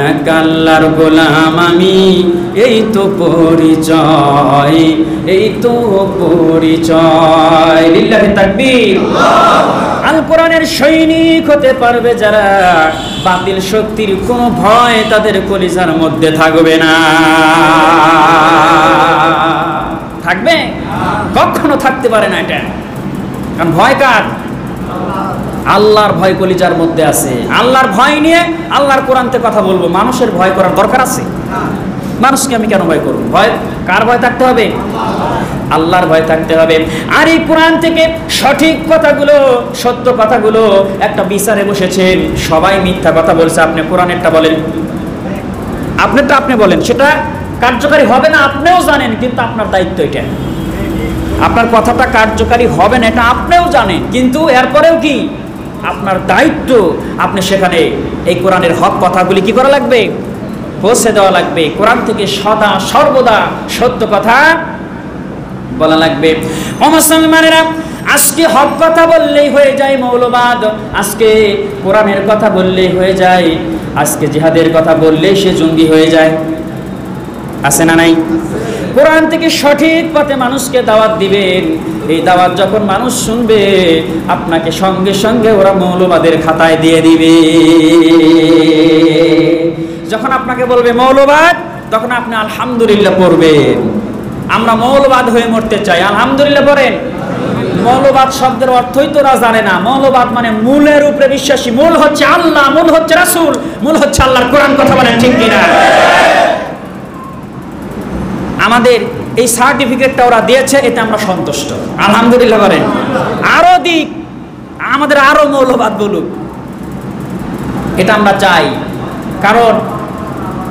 এক আল্লাহর গোলাম আমি, এই তো পরিচয়, এই তো পরিচয়। লিল্লাহি তাকবীর। আল কোরআনের সৈনিক হতে পারবে যারা, বাতিল শক্তির কোনো ভয় তাদের কলিজার মধ্যে থাকবে না। থাকবে? কখনো থাকতে পারে না এটা। কারণ ভয় কার? আল্লাহর ভয় কলিজার মধ্যে আছে। আল্লাহর ভয় নিয়ে আল্লাহর কোরআনতে কথা বলবো। মানুষের ভয় করার দরকার আছে? মানুষকে আমি কেন ভয় করব? ভয় কার ভয় থাকতে হবে? আল্লাহর ভয় থাকতে হবে। আর এই কোরআন থেকে সঠিক কথাগুলো, সত্য কথাগুলো, একটা বিচারে বসেছেন, সবাই মিথ্যা কথা বলছে, আপনি কোরআনেরটা বলেন, আপনারটা আপনি বলেন, সেটা কার্যকারী হবে না আপনিও জানেন, কিন্তু আপনার দায়িত্ব এটা। আপনার কথাটা কার্যকারী হবে না এটা আপনিও জানেন, কিন্তু এরপরেও কি আপনার দায়িত্ব, আপনি সেখানে এই কোরআনের হক কথাগুলি কি করা লাগবে, পৌঁছে দেওয়া লাগবে। কোরআন থেকে সদা সর্বদা সত্য কথা বলা লাগবে। ও মুসলমানেরা, আজকে হক কথা বললেই হয়ে যায় মৌলবাদ, আজকে কোরআনের কথা বললেই হয়ে যায়, আজকে জিহাদের কথা বললেই সে জঙ্গি হয়ে যায়। আছে না নাই? কোরআন থেকে সঠিক পথে মানুষকে দাওয়াত দিবেন, এই দাওয়াত যখন মানুষ শুনবে আপনাকে সঙ্গে সঙ্গে ওরা মৌলবাদের খাতায় দিয়ে দিবে। যখন আপনাকে বলবে মৌলবাদ, তখন আপনি আলহামদুলিল্লাহ পড়বেন। আমরা মৌলবাদ হয়ে মরতে চাই, আলহামদুলিল্লাহ পড়েন। মৌলবাদ শব্দের অর্থই তোরা জানে না। মৌলবাদ মানে মূলের উপরে বিশ্বাসী। মূল হচ্ছে আল্লাহ, মূল হচ্ছে রাসূল, মূল হচ্ছে আল্লাহর কোরআন। কথা বলেন ঠিক কিনা? আমাদের এই সার্টিফিকেটটা ওরা দিয়েছে, এতে আমরা সন্তুষ্ট, আলহামদুলিল্লাহ বলেন। আরো দিক, আমাদের আরো মৌলবাদ বলুক, এটা আমরা চাই। কারণ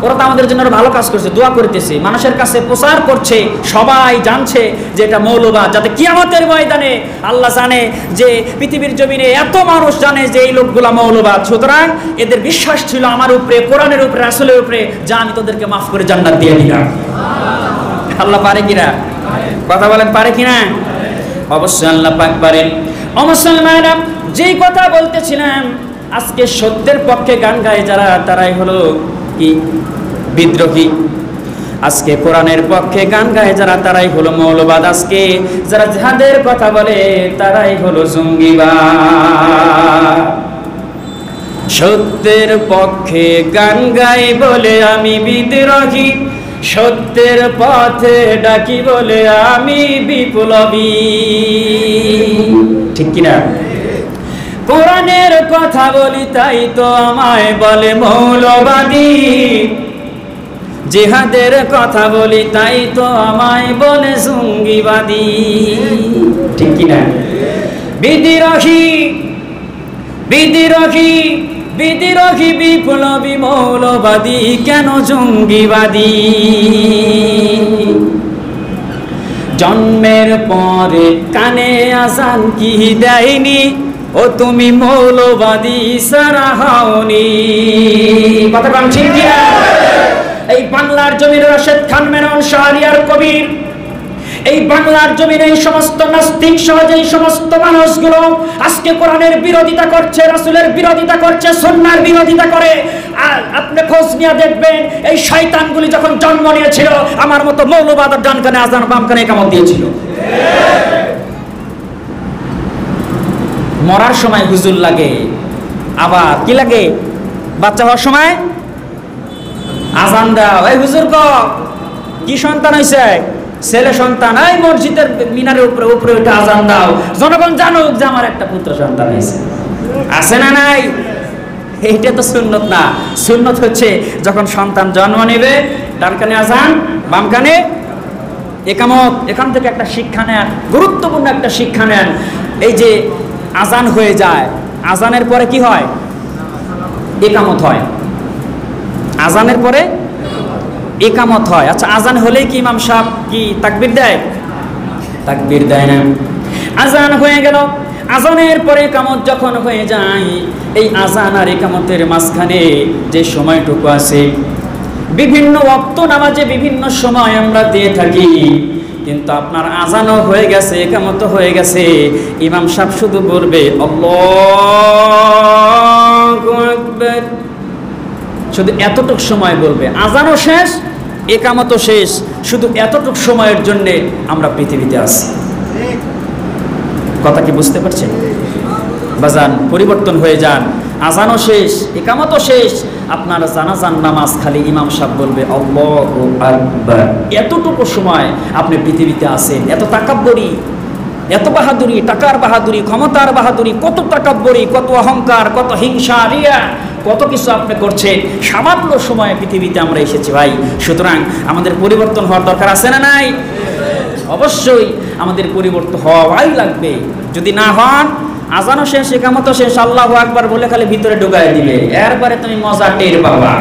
ওরা তো আমাদের জন্য ভালো কাজ করছে, দোয়া করতেছে, মানুষের কাছে প্রচার করছে, সবাই জানছে যে এটা মৌলবাদ, যাতে কিয়ামতের ময়দানে আল্লাহ জানে যে পৃথিবীর জমিনে এত মানুষ জানে যে এই লোকগুলা মৌলবাদ। সুতরাং এদের বিশ্বাস ছিল আমার উপরে, কোরআনের উপরে, রাসূলের উপরে, যা আমি তোদেরকে মাফ করে জান্নাত দিয়ে দিলাম। আল্লাহ পারে কিনা? কথা বলেন, পারে কিনা? অবশ্যই আল্লাহ পাক পারেন। ও মুসলমানরা, যেই কথা বলতেছিলাম, আজকে সত্যের পক্ষে গান গায় যারা, তারাই হলো কি বিদ্রোহী। আজকে কোরআনের পক্ষে গান গায় যারা, তারাই হলো মৌলবাদ। আজকে যারা জিহাদের কথা বলে, তারাই হলো জঙ্গিবাদ। সত্যের পক্ষে গান গাই বলে আমি বিদ্রোহী, সত্যের পথে ডাকি বলে আমি বিপ্লবী। ঠিক কিনা? কোরআনের কথা বলি তাই তো আমায় বলে মৌলবাদী, জিহাদের কথা বলি তাই তো আমায় বলে জঙ্গিবাদী। ঠিক কিনা? বিদ্রোহী, বিদ্রোহী, বিদ্রোহী, বিপ্লবী, মৌলবাদী, কেন জঙ্গিবাদী? জন্মের পরে কানে আজান কি দেয়নি, ও তুমি মৌলবাদী সারা হওনি। কথা বলেন ঠিক কিনা? এই বাংলার জমির রাশেদ খান মেনন, শাহরিয়ার কবির, এই বাংলার জমিনে এই সমস্ত নাস্তিক সহ এই সমস্ত মানুষগুলো আজকে কোরআনের বিরোধিতা করছে, রাসূলের বিরোধিতা করছে, সুন্নাহর বিরোধিতা করে। আর আপনি খোঁজ নিয়ে দেখবেন, এই শয়তানগুলি যখন জন্ম নিয়েছিল, আমার মতো মৌলবাদের ডান কানে আজান, বাম কানে ইকামত দিয়েছিল। মরার সময় হুজুর লাগে, আবার কি লাগে? বাচ্চা হওয়ার সময় আজান দাও, এই হুজুর ক কি সন্তান হয়েছে? ছেলে সন্তান, এই মসজিদের মিনারের উপরে উপরে উঠে আজান দাও, জনগণ জানুক যে আমার একটা পুত্র সন্তান হয়েছে। আছে না নাই? এইটা তো সুন্নত না। সুন্নত হচ্ছে যখন সন্তান জন্ম নেবে, ডান কানে আজান, বাম কানে ইকামত। এখান থেকে একটা শিক্ষা নেন, গুরুত্বপূর্ণ একটা শিক্ষা নেন। এই যে আজান হয়ে যায়, আজানের পরে কি হয়? ইকামত হয়। আজানের পরে ইকামত হয়। আচ্ছা, আজান হলেই কি ইমাম সাহেব কি তাকবীর দেয়? তাকবীর দেয় না। আজান হয়ে গেল, আজানের পরে ইকামত যখন হয়ে যায়, এই আজান আর ইকামতের মাঝখানে যে সময়টুকু আছে, বিভিন্ন ওয়াক্ত নামাজে বিভিন্ন সময় আমরা দিয়ে থাকি, কিন্তু আপনার আজানও হয়ে গেছে, ইকামতও হয়ে গেছে, ইমাম সাহেব শুধু বলবে আল্লাহু আকবার, শুধু এতটুক সময় বলবে। আজানও শেষ, ইকামতও শেষ, শুধু এতটুক সময়ের জন্য আমরা পৃথিবীতে আছি। কথা কি বুঝতে পারছেন? বাজান, পরিবর্তন হয়ে যান। আজানও শেষ, ইকামতও শেষ, আপনার জানাজান নামাজ খালি ইমাম সাহেব বলবে আল্লাহু আকবার। এতটুকু সময় আপনি পৃথিবীতে আছেন। এত তাকাব্বুরি, এত বাহাদুরি, টাকার বাহাদুরি, ক্ষমতার বাহাদুরি, কত তাকাব্বুরি, কত অহংকার, কত হিংসা, রিয়া, কত কিছু আপনি করছেন। সামান্য সময়ে পৃথিবীতে আমরা এসেছি ভাই। সুতরাং আমাদের পরিবর্তন হওয়ার দরকার আছে না নাই? অবশ্যই আমাদের পরিবর্তন হওয়াই লাগবে। যদি না হন, আজানও শেষ, ইকামতও শেষ, আল্লাহু আকবার বলে খালি ভিতরে ঢুকায় দিবে, এরপরে তুমি মজা টের পাবা।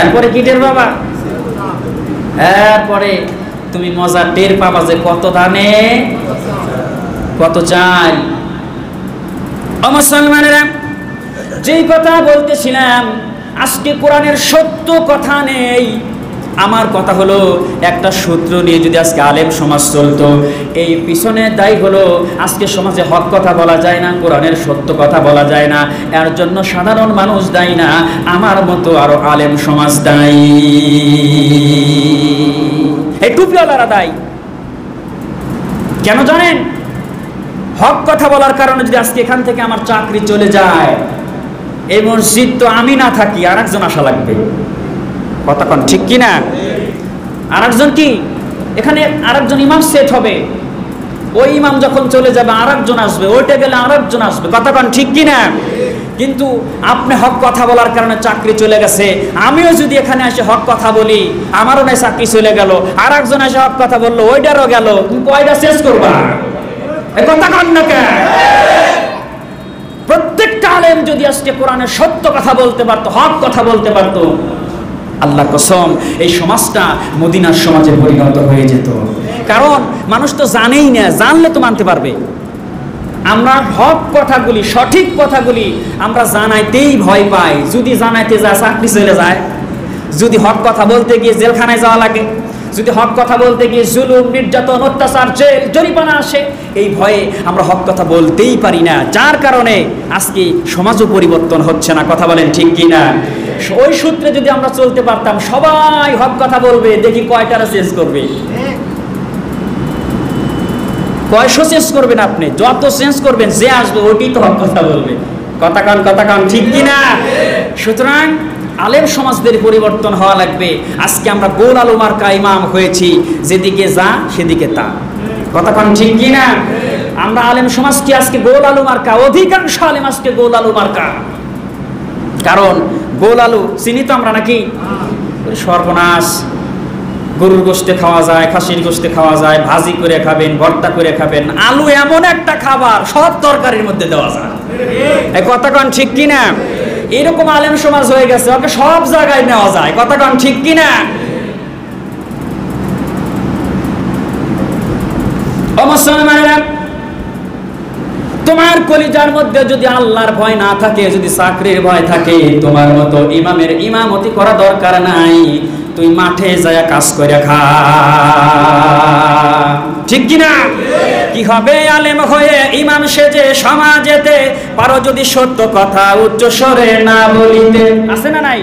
এরপরে কি টের পাবা? এরপরে তুমি মজা টের পাবা যে কত ধানে কত চাল। ও মুসলমানেরা, যেই কথা বলতেছিলাম, আজকে কোরআনের সত্য কথা নেই। আমার কথা হলো, একটা সূত্র নিয়ে যদি আজকে আলেম সমাজ চলতো, এই পিছনে দায়ী হলো আজকে সমাজে হক কথা বলা যায় না, কোরআনের সত্য কথা বলা যায় না, এর জন্য সাধারণ মানুষ দায়ী না, আমার মতো আরো আলেম সমাজ দায়ী, এই টুপিওয়ালারা দায়ী। কেন জানেন? হক কথা বলার কারণে যদি আজকে এখান থেকে আমার চাকরি চলে যায়, এই মসজিদ তো আমি না থাকি আর একজন আসা লাগবে, কথা কোন ঠিক কিনা? আর একজন কি এখানে আর একজন ইমাম সেট হবে, ওই ইমাম যখন চলে যাবে আর একজন আসবে, ওইটা গেলে আর একজন আসবে, কথা কোন ঠিক কিনা? কিন্তু আপনি হক কথা বলার কারণে চাকরি চলে গেছে, আমিও যদি এখানে এসে হক কথা বলি, আমারও না চাকরি চলে গেল, আর একজন এসে হক কথা বললো, ওইটারও গেল, তুমি কয়টা শেষ করবা? এই কথা কোন না কেন? প্রত্যেকটা আলেম যদি আজকে কোরআনের সত্য কথা বলতে পারতো, হক কথা বলতে পারতো, আল্লাহর কসম এই সমাজটা মদিনার সমাজে পরিণত হয়ে যেত। কারণ মানুষ তো জানেই না, জানলে তো মানতে পারবে। আমরা হক কথাগুলি, সঠিক কথাগুলি আমরা জানাইতেই ভয় পাই। যদি জানাইতে যায় চাকরি চলে যায়, যদি হক কথা বলতে গিয়ে জেলখানায় যাওয়া লাগে, যদি হক কথা বলতে গিয়ে জুলুম, নির্যাতন, অত্যাচার, জেল, জরিমানা আসে, এই ভয়ে আমরা হক কথা বলতেই পারি না, যার কারণে আজকে সমাজও পরিবর্তন হচ্ছে না, কথা বলেন ঠিক কিনা? ওই সূত্রে যদি আমরা চলতে পারতাম, সবাই হক কথা বলবে, দেখি কয়টারা চেঞ্জ করবে, কয়শো চেঞ্জ করবেন আপনি, যত চেঞ্জ করবেন যে আসবে ওইটাই তো হক কথা বলবে, কথা কান ঠিক কিনা? সুতরাং আলেম সমাজদের পরিবর্তন হওয়া লাগবে। আজকে আমরা গোল আলু মার্কা ইমাম হয়েছি, যেদিকে যা সেদিকে তা, কথা কান ঠিক কিনা? আমরা আলেম সমাজ কি আজকে গোল আলু মার্কা? অধিকাংশ আলেম আজকে গোল আলু মার্কা। কারণ গোল আলু চিনি তো আমরা নাকি? সর্বনাশ, গরুর গোশতে খাওয়া যায়, খাসির গোশতে খাওয়া যায়, ভাজি করে খাবেন, ভর্তা করে খাবেন। আলু এমন একটা খাবার সব তরকারির মধ্যে দেওয়া যায়, এই কথা কান ঠিক কিনা? এরকম আলেম সমাজ হয়ে গেছে, ওকে সব জায়গায় নেওয়া যায়, কথা কান ঠিক কিনা? ও মুসলমানেরা, তোমার কলিজার মধ্যে যদি আল্লাহর ভয় না থাকে, যদি চাকরির ভয় থাকে, তোমার মতো ইমামের ইমামতি করা দরকার নাই, তুই মাঠে যায় কাজ করে খা, ঠিক কিনা? কি হবে আলেম হয়ে ইমাম সেজে সমাজেতে, পারো যদি সত্য কথা উচ্চ স্বরে না বলিতে, আছে না নাই?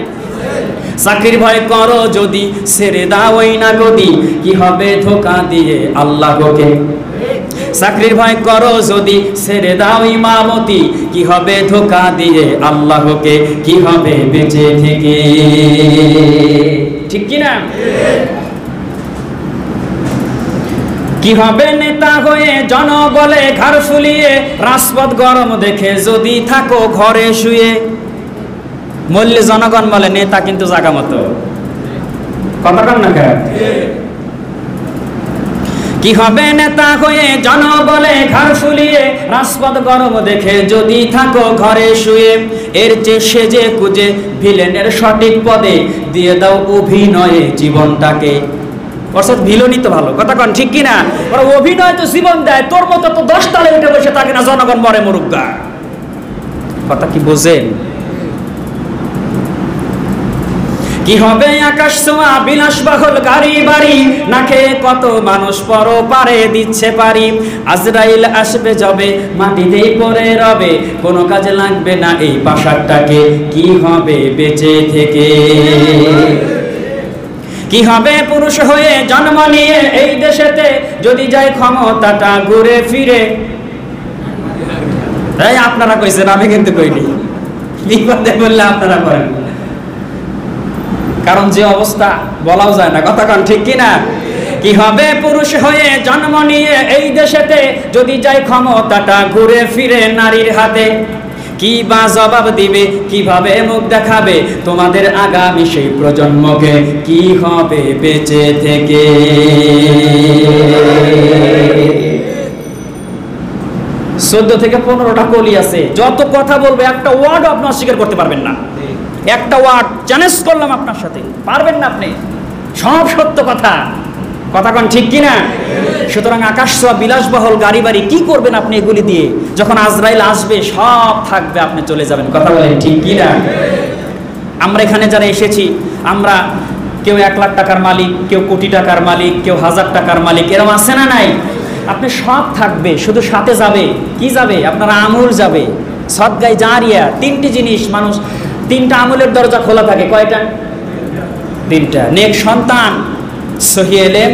চাকরির ভয় করো যদি ছেড়ে দাও ওই না গদি, কি হবে ধোকা দিয়ে আল্লাহকে? চাকরির ভয় করো যদি ছেড়ে দাও ইমামতি, কি হবে ধোকা দিয়ে আল্লাহকে? কি হবে বেঁচে থেকে, ঠিক কিনা? কি হবে নেতা হয়ে জনবলে ঘাড় ফুলিয়ে, রাজপথ গরম দেখে যদি থাকো ঘরে শুয়ে, মল্লে জনগণ বলে নেতা কিন্তু জাগা মতো, কথা কন না কেন? কি হবে নেতা হয়ে জনবলে ঘাড় ফুলিয়ে, রাজপথ গরম দেখে যদি থাকো ঘরে শুয়ে, এর চেয়ে সেজে কুজে ভিলেনের সঠিক পদে দিয়ে দাও অভিনয়ে জীবনটাকে, অর্থাৎ ভিলনই তো ভালো, কথা কন ঠিক কিনা? ওরা অভিনয় তো জীবন দেয়, তোর মতো তো 10 তালে উঠে বসে থাকে না, জনগণ মরে মরুগা, কথা কি বোঝেন? কি হবে আকাশ ছোঁয়া বিলাসবহুল গাড়ি বাড়ি, না খেয়ে কত মানুষ পরপারে দিচ্ছে পারি, আজরাইল আসবে যবে মাটিতেই পড়ে রবে, কোনো কাজে লাগবে না এই পাশারটাকে, কি হবে বেঁচে থেকে? কি হবে পুরুষ হয়ে জন্ম নিয়ে এই দেশেতে, যদি যায় ক্ষমতাটা ঘুরে ফিরে, এই আপনারা কইছেন, আমি কিন্তু কইনি, বিপদে বললে আপনারা করেন, কারণ যে অবস্থা বলাও যায় না, কথা কান ঠিক কিনা? কি হবে পুরুষ হয়ে জন্ম নিয়ে এই দেশেতে, যদি যায় ক্ষমতাটা ঘুরে ফিরে নারীর হাতে, কি বা জবাব দিবে, কিভাবে মুখ দেখাবে তোমাদের আগামী সেই প্রজন্মকে, কি হবে বেঁচে থেকে। 14 থেকে 15টা কলি আছে, যত কথা বলবে একটা ওয়ার্ড আপনি অস্বীকার করতে পারবেন না। একটা ওয়ার্ড চ্যালেঞ্জ করলাম আপনার সাথে, পারবেন না আপনি, সব সত্য কথা। কথা কোন ঠিক কিনা? সুতরাং আকাশ ছোঁয়া বিলাসবহল গাড়ি বাড়ি কি করবেন আপনি এগুলি দিয়ে? যখন আজরাইল আসবে সব থাকবে, আপনি চলে যাবেন। কথা বলেন ঠিক কিনা? আমরা এখানে যারা এসেছি, আমরা কেউ 1 লাখ টাকার মালিক, কেউ কোটি টাকার মালিক, কেউ 1000 টাকার মালিক, এরকম আছে না নাই? আপনি সব থাকবে, শুধু সাথে যাবে কি যাবে? আপনার আমল যাবে, সদগায়ে জারিয়া। 3টি জিনিস মানুষ, 3টা আমলের দরজা খোলা থাকে। কয়টা? 3টা। নেক সন্তান, সহিহ ইলম,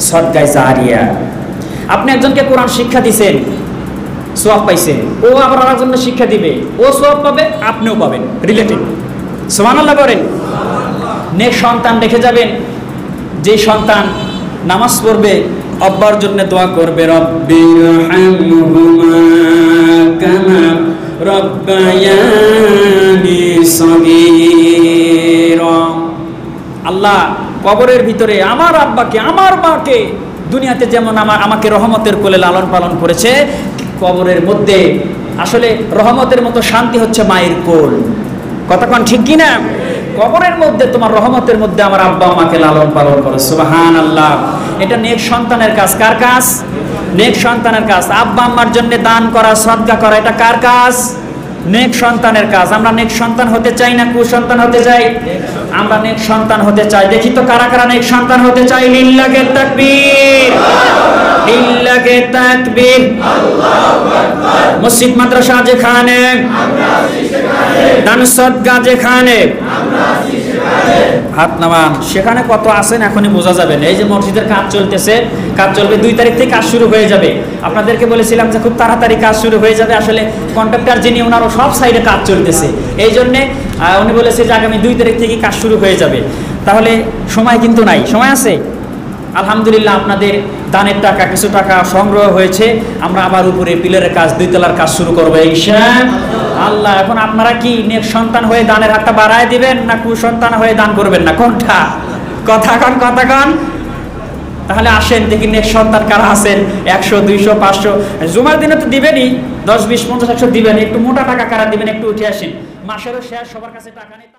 সদগায়ে জারিয়া। আপনি একজনকে কোরআন শিক্ষা দিবেন, সওয়াব পাইছেন, ও আবার আরেকজনকে শিক্ষা দিবে, ও সওয়াব পাবে, আপনিও পাবেন, রিলেটিভ। সুবহানাল্লাহ বলেন। নেক সন্তান রেখে যাবেন, যে সন্তান নামাজ পড়বে, আব্বার জন্য দোয়া করবে, রব্বিরহামহুমা কামা রব্বায়ানি সগীরা। আল্লাহ কবরের ভিতরে আমার আব্বাকে, আমার মাকে দুনিয়াতে যেমন আমাকে রহমতের কোলে লালন পালন করেছে, কবরের মধ্যে আসলে রহমতের মতো শান্তি হচ্ছে মায়ের কোল। কথা কোন ঠিক কিনা? কবরের মধ্যে তোমার রহমতের মধ্যে আমার আব্বা আমাকে লালন পালন করে। সুবহানাল্লাহ। এটা নেক সন্তানের কাজ। কার কাজ? নেক সন্তানের কাজ। আব্বা আম্মার জন্য দান করা, সদকা করা, এটা কার কাজ? নেক সন্তানের কাজ। আমরা নেক সন্তান হতে চাই না কুসন্তান হতে চাই? আমরা নেক সন্তান হতে চাই। দেখি তো কারা কারা নেক সন্তান হতে চাই? লিল্লাহি তাকবীর, লিল্লাহি তাকবীর। মসজিদ মাদ্রাসা যেখানে, দান সদকা যেখানে, হাত নামান, সেখানে কত আছেন এখনই বোঝা যাবে না। এই যে মসজিদের কাজ চলতেছে, কাজ চলবে 2 তারিখ থেকে কাজ শুরু হয়ে যাবে। আপনাদেরকে বলেছিলাম যে খুব তাড়াতাড়ি কাজ শুরু হয়ে যাবে। আসলে কন্ট্রাক্টর যিনি, ওনারও সব সাইডে কাজ চলতেছে, এই জন্যে উনি বলেছে যে আগামী 2 তারিখ থেকে কাজ শুরু হয়ে যাবে। তাহলে সময় কিন্তু নাই, সময় আছে। আলহামদুলিল্লাহ, আপনাদের দানের টাকা, কিছু টাকা সংগ্রহ হয়েছে। আমরা আবার উপরে পিলারের কাজ, 2 তলার কাজ শুরু করবো ইনশাআল্লাহ। এখন আপনারা কি নেক সন্তান হয়ে দানের হাতটা বাড়ায় দিবেন, না কুসন্তান হয়ে দান করবেন না? কোনটা? কথা কন, কথা কন। তাহলে আসেন দেখি নেক সন্তান কারা আছেন। 100, 200, 500 জুমার দিনে তো দিবেনই, 10, 20, 50, 100 দিবেন। একটু মোটা টাকা কারা দিবেন একটু উঠে আসেন। মাসেরও শেষ, সবার কাছে টাকা নেই।